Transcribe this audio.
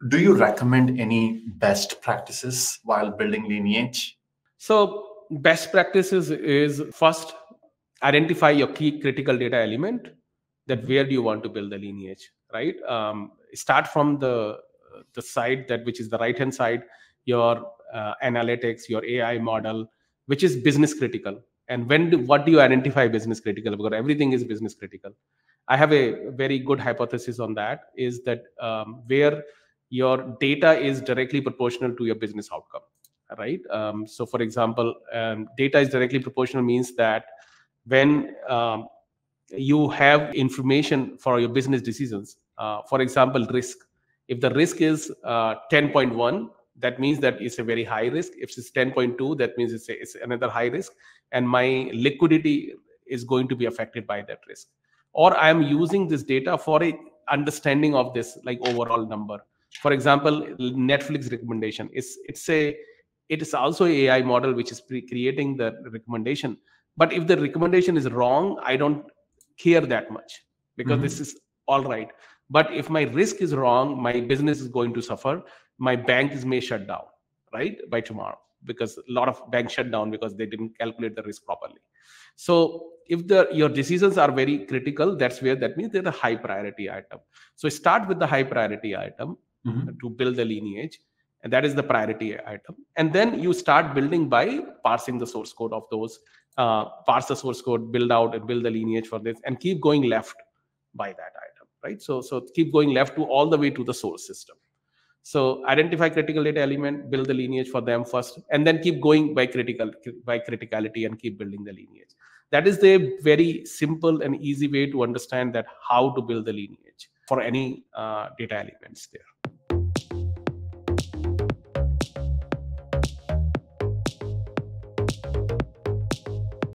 Do you recommend any best practices while building Lineage? So best practices is first identify your key critical data element, that where do you want to build the lineage, right? Start from the side that which is the right hand side, your analytics, your AI model, which is business critical. And what do you identify business critical? Because everything is business critical. I have a very good hypothesis on that, is that where your data is directly proportional to your business outcome, right? So for example, data is directly proportional means that when you have information for your business decisions, for example, risk. If the risk is 10.1, that means that it's a very high risk. If it's 10.2, that means it's another high risk, and my liquidity is going to be affected by that risk. Or I am using this data for a understanding of this like overall number. For example, Netflix recommendation is it is also a AI model which is creating the recommendation. But if the recommendation is wrong, I don't care that much, because this is all right. But if my risk is wrong, my business is going to suffer. My bank is may shut down, right, by tomorrow, because a lot of banks shut down because they didn't calculate the risk properly. So if your decisions are very critical, that's where that means they're a high priority item. So start with the high priority item to build the lineage, and that is the priority item. And then you start building by parsing the source code of those, parse the source code, build out and build the lineage for this, and keep going left by that item, right? So keep going left to all the way to the source system. So identify critical data element, build the lineage for them first, and then keep going by criticality and keep building the lineage. That is the very simple and easy way to understand that how to build the lineage for any data elements there.